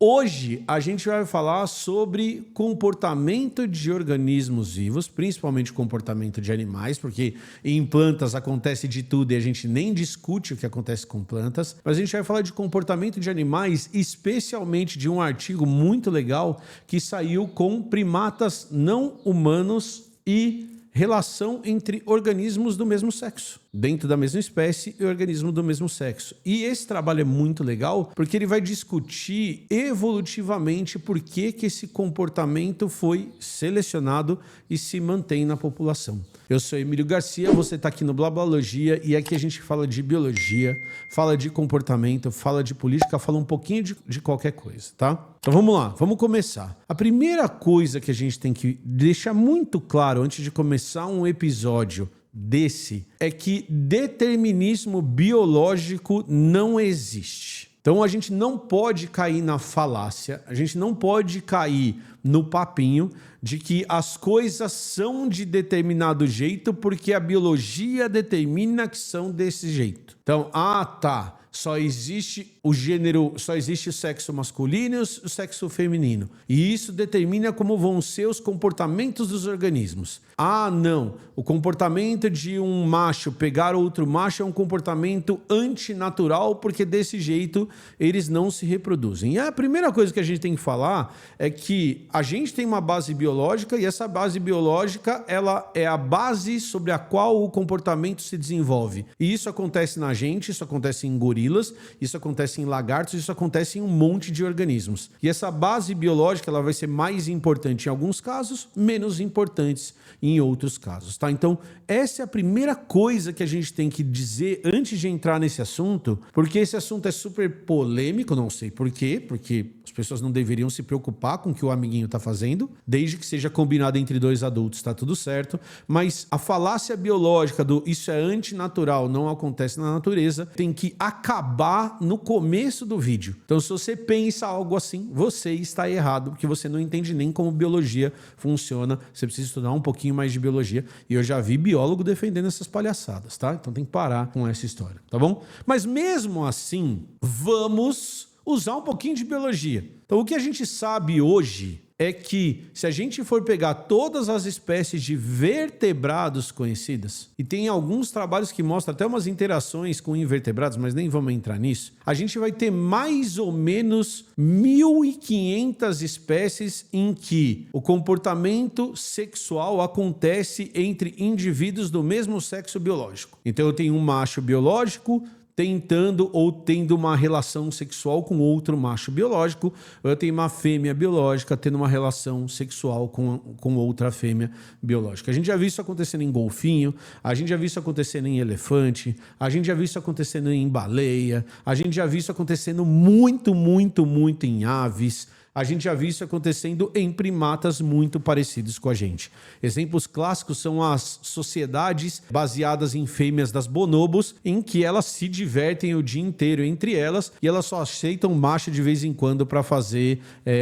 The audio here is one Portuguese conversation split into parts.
Hoje a gente vai falar sobre comportamento de organismos vivos, principalmente comportamento de animais, porque em plantas acontece de tudo e a gente nem discute o que acontece com plantas, mas a gente vai falar de comportamento de animais, especialmente de um artigo muito legal que saiu com primatas não humanos e relação entre organismos do mesmo sexo, dentro da mesma espécie e organismo do mesmo sexo. E esse trabalho é muito legal porque ele vai discutir evolutivamente por que esse comportamento foi selecionado e se mantém na população. Eu sou Emílio Garcia, você está aqui no Blablalogia e aqui a gente fala de biologia, fala de comportamento, fala de política, fala um pouquinho de qualquer coisa, tá? Então vamos lá, vamos começar. A primeira coisa que a gente tem que deixar muito claro antes de começar um episódio desse é que determinismo biológico não existe. Então a gente não pode cair na falácia, a gente não pode cair no papinho de que as coisas são de determinado jeito porque a biologia determina que são desse jeito. Então, só existe o gênero, só existe o sexo masculino e o sexo feminino. E isso determina como vão ser os comportamentos dos organismos. Não, o comportamento de um macho pegar outro macho é um comportamento antinatural porque desse jeito eles não se reproduzem. E a primeira coisa que a gente tem que falar é que a gente tem uma base biológica e essa base biológica ela é a base sobre a qual o comportamento se desenvolve. E isso acontece na gente, isso acontece em gorilas, isso acontece em lagartos, isso acontece em um monte de organismos. E essa base biológica ela vai ser mais importante em alguns casos, menos importantes em outros casos, tá? Então, essa é a primeira coisa que a gente tem que dizer antes de entrar nesse assunto, porque esse assunto é super polêmico, não sei por quê, porque as pessoas não deveriam se preocupar com o que o amiguinho tá fazendo, desde que seja combinado entre dois adultos, tá tudo certo, mas a falácia biológica do isso é antinatural, não acontece na natureza, tem que acabar no começo do vídeo. Então, se você pensa algo assim, você está errado, porque você não entende nem como biologia funciona, você precisa estudar um pouquinho mais de biologia, e eu já vi biólogo defendendo essas palhaçadas, tá? Então tem que parar com essa história, tá bom? Mas mesmo assim, vamos usar um pouquinho de biologia. Então o que a gente sabe hoje é que se a gente for pegar todas as espécies de vertebrados conhecidas, e tem alguns trabalhos que mostram até umas interações com invertebrados, mas nem vamos entrar nisso, a gente vai ter mais ou menos 1.500 espécies em que o comportamento sexual acontece entre indivíduos do mesmo sexo biológico. Então eu tenho um macho biológico tentando ou tendo uma relação sexual com outro macho biológico, eu tenho uma fêmea biológica tendo uma relação sexual com outra fêmea biológica. A gente já viu isso acontecendo em golfinho, a gente já viu isso acontecendo em elefante, a gente já viu isso acontecendo em baleia, a gente já viu isso acontecendo muito em aves, a gente já viu isso acontecendo em primatas muito parecidos com a gente. Exemplos clássicos são as sociedades baseadas em fêmeas das bonobos, em que elas se divertem o dia inteiro entre elas e elas só aceitam macho de vez em quando para fazer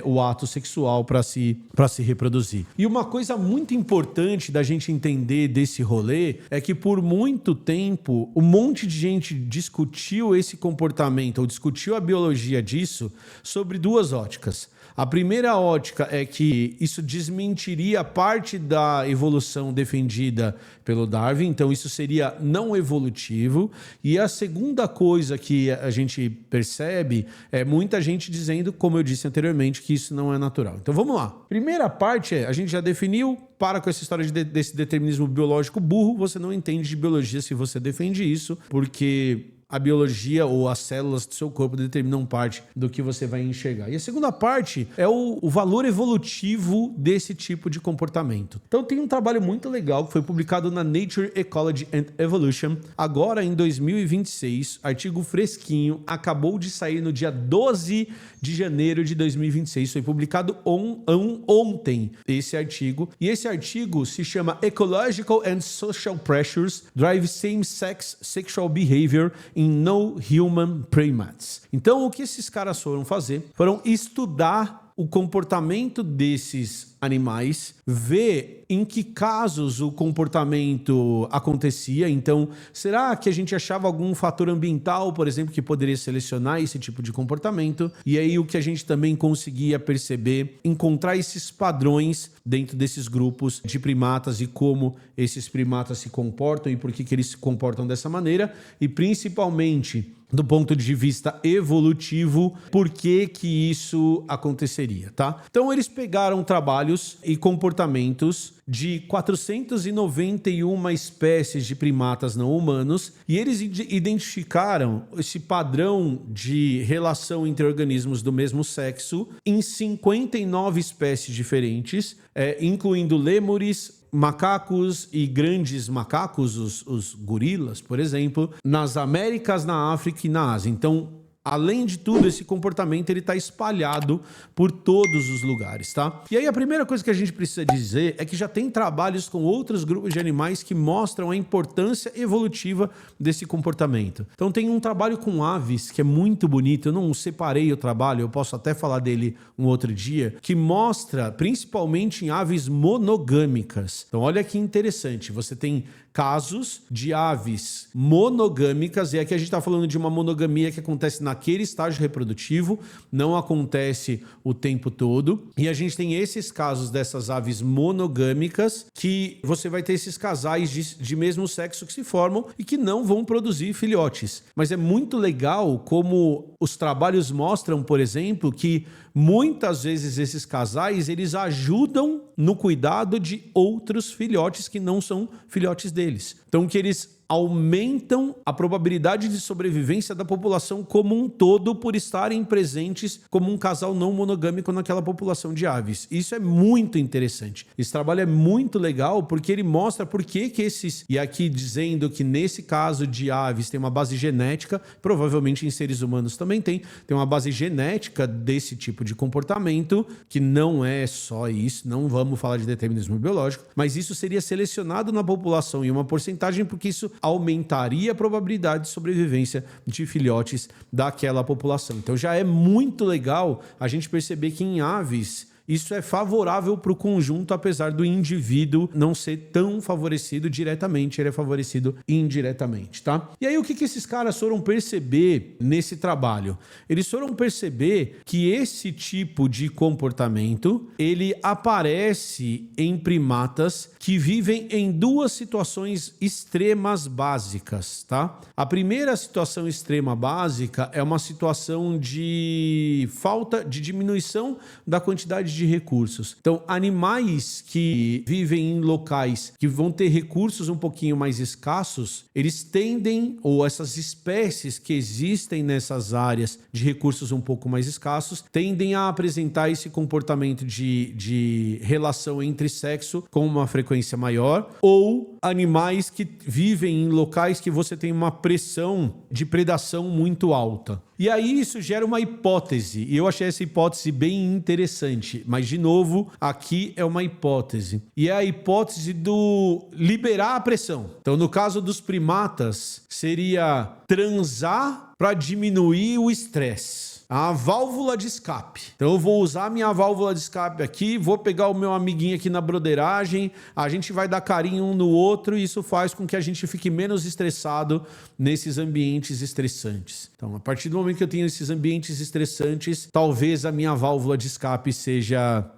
o ato sexual, para se reproduzir. E uma coisa muito importante da gente entender desse rolê é que por muito tempo um monte de gente discutiu esse comportamento ou discutiu a biologia disso sobre duas óticas. A primeira ótica é que isso desmentiria parte da evolução defendida pelo Darwin, então isso seria não evolutivo. E a segunda coisa que a gente percebe é muita gente dizendo, como eu disse anteriormente, que isso não é natural. Então vamos lá. Primeira parte a gente já definiu, para com essa história desse determinismo biológico burro, você não entende de biologia se você defende isso, porque a biologia ou as células do seu corpo determinam parte do que você vai enxergar. E a segunda parte é o valor evolutivo desse tipo de comportamento. Então tem um trabalho muito legal que foi publicado na Nature Ecology and Evolution, agora em 2026, artigo fresquinho, acabou de sair no dia 12 de janeiro de 2026, foi publicado ontem esse artigo, e esse artigo se chama Ecological and Social Pressures Drive Same-Sex Sexual Behavior in No Human Primates. Então, o que esses caras foram fazer? Foram estudar o comportamento desses animais ver em que casos o comportamento acontecia. Então, será que a gente achava algum fator ambiental, por exemplo, que poderia selecionar esse tipo de comportamento? E aí o que a gente também conseguia perceber, encontrar esses padrões dentro desses grupos de primatas e como esses primatas se comportam e por que eles se comportam dessa maneira, e principalmente do ponto de vista evolutivo, por que isso aconteceria, tá? Então eles pegaram trabalhos e comportamentos de 491 espécies de primatas não humanos e eles identificaram esse padrão de relação entre organismos do mesmo sexo em 59 espécies diferentes, incluindo lêmures, macacos e grandes macacos, os gorilas, por exemplo, nas Américas, na África e na Ásia. Então, além de tudo, esse comportamento ele está espalhado por todos os lugares, tá? E aí a primeira coisa que a gente precisa dizer é que já tem trabalhos com outros grupos de animais que mostram a importância evolutiva desse comportamento. Então tem um trabalho com aves que é muito bonito, eu não separei o trabalho, eu posso até falar dele um outro dia, que mostra principalmente em aves monogâmicas. Então olha que interessante, você tem casos de aves monogâmicas, e aqui a gente está falando de uma monogamia que acontece naquele estágio reprodutivo, não acontece o tempo todo, e a gente tem esses casos dessas aves monogâmicas que você vai ter esses casais de mesmo sexo que se formam e que não vão produzir filhotes. Mas é muito legal como os trabalhos mostram, por exemplo, que muitas vezes esses casais eles ajudam no cuidado de outros filhotes que não são filhotes deles. Então que eles aumentam a probabilidade de sobrevivência da população como um todo por estarem presentes como um casal não monogâmico naquela população de aves. Isso é muito interessante. Esse trabalho é muito legal porque ele mostra por que esses... E aqui dizendo que nesse caso de aves tem uma base genética, provavelmente em seres humanos também tem uma base genética desse tipo de comportamento, que não é só isso, não vamos falar de determinismo biológico, mas isso seria selecionado na população em uma porcentagem porque isso aumentaria a probabilidade de sobrevivência de filhotes daquela população. Então já é muito legal a gente perceber que em aves isso é favorável para o conjunto, apesar do indivíduo não ser tão favorecido diretamente, ele é favorecido indiretamente, tá? E aí o que esses caras foram perceber nesse trabalho? Eles foram perceber que esse tipo de comportamento, ele aparece em primatas que vivem em duas situações extremas básicas, tá? A primeira situação extrema básica é uma situação de falta, de diminuição da quantidade de recursos. Então, animais que vivem em locais que vão ter recursos um pouquinho mais escassos, eles tendem, ou essas espécies que existem nessas áreas de recursos um pouco mais escassos, tendem a apresentar esse comportamento de relação entre sexo com uma frequência maior, ou animais que vivem em locais que você tem uma pressão de predação muito alta. E aí isso gera uma hipótese, e eu achei essa hipótese bem interessante, mas de novo, aqui é uma hipótese. E é a hipótese do liberar a pressão. Então, no caso dos primatas, seria transar para diminuir o estresse. A válvula de escape. Então eu vou usar minha válvula de escape aqui, vou pegar o meu amiguinho aqui na broderagem, a gente vai dar carinho um no outro e isso faz com que a gente fique menos estressado nesses ambientes estressantes. Então, a partir do momento que eu tenho esses ambientes estressantes, talvez a minha válvula de escape seja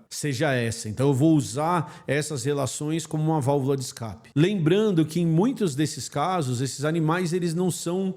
essa. Então eu vou usar essas relações como uma válvula de escape. Lembrando que em muitos desses casos, esses animais eles não são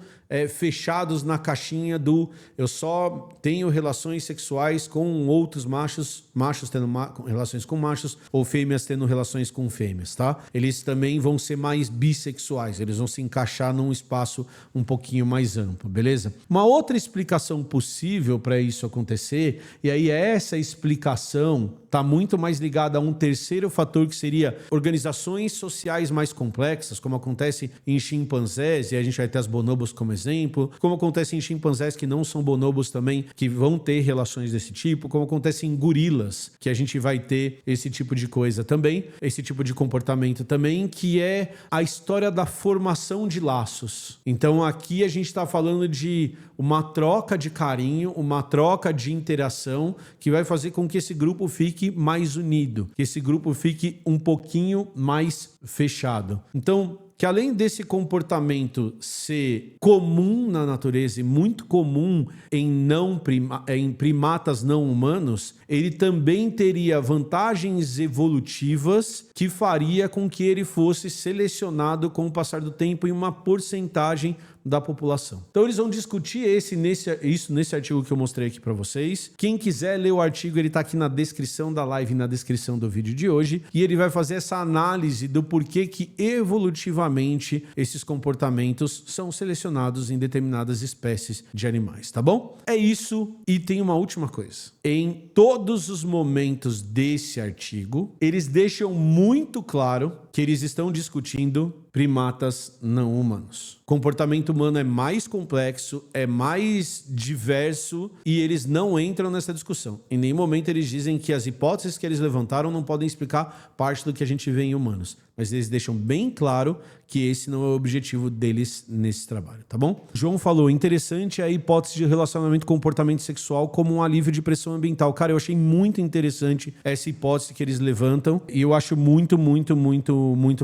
fechados na caixinha do eu só tenho relações sexuais com outros machos tendo relações com machos ou fêmeas tendo relações com fêmeas, tá? Eles também vão ser mais bissexuais, eles vão se encaixar num espaço um pouquinho mais amplo, beleza? Uma outra explicação possível para isso acontecer, e aí essa explicação está muito mais ligada a um terceiro fator que seria organizações sociais mais complexas, como acontece em chimpanzés, e a gente vai ter as bonobos como exemplo, como acontece em chimpanzés que não são bonobos também, que vão ter relações desse tipo, como acontece em gorilas, que a gente vai ter esse tipo de coisa também, esse tipo de comportamento também, que é a história da formação de laços. Então aqui a gente está falando de uma troca de carinho, uma troca de interação que vai fazer com que esse grupo fique mais unido, que esse grupo fique um pouquinho mais fechado. Então, que além desse comportamento ser comum na natureza e muito comum em primatas não humanos, ele também teria vantagens evolutivas que faria com que ele fosse selecionado com o passar do tempo em uma porcentagem da população. Então eles vão discutir isso nesse artigo que eu mostrei aqui para vocês. Quem quiser ler o artigo, ele está aqui na descrição da live, na descrição do vídeo de hoje, e ele vai fazer essa análise do porquê que evolutivamente esses comportamentos são selecionados em determinadas espécies de animais, tá bom? É isso, e tem uma última coisa. Em todos os momentos desse artigo, eles deixam muito claro que eles estão discutindo primatas não humanos. O comportamento humano é mais complexo, é mais diverso e eles não entram nessa discussão. Em nenhum momento eles dizem que as hipóteses que eles levantaram não podem explicar parte do que a gente vê em humanos. Mas eles deixam bem claro que esse não é o objetivo deles nesse trabalho, tá bom? João falou, interessante a hipótese de relacionamento com comportamento sexual como um alívio de pressão ambiental. Cara, eu achei muito interessante essa hipótese que eles levantam e eu acho muito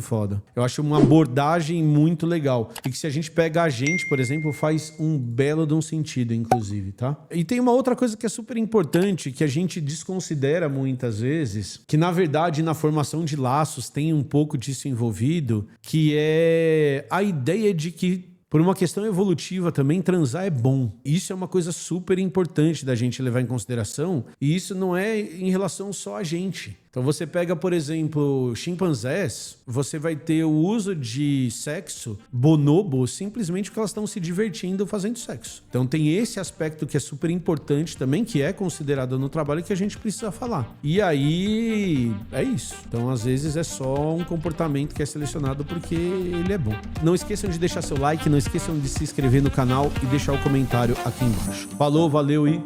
foda. Eu acho uma abordagem muito legal. E que se a gente pega a gente, por exemplo, faz um belo de um sentido, inclusive, tá? E tem uma outra coisa que é super importante, que a gente desconsidera muitas vezes, que na verdade na formação de laços tem um pouco disso envolvido, que é a ideia de que por uma questão evolutiva também, transar é bom. Isso é uma coisa super importante da gente levar em consideração, e isso não é em relação só a gente. Então você pega, por exemplo, chimpanzés, você vai ter o uso de sexo bonobo simplesmente porque elas estão se divertindo fazendo sexo. Então tem esse aspecto que é super importante também, que é considerado no trabalho que a gente precisa falar. E aí, é isso. Então às vezes é só um comportamento que é selecionado porque ele é bom. Não esqueçam de deixar seu like, não esqueçam de se inscrever no canal e deixar o comentário aqui embaixo. Falou, valeu e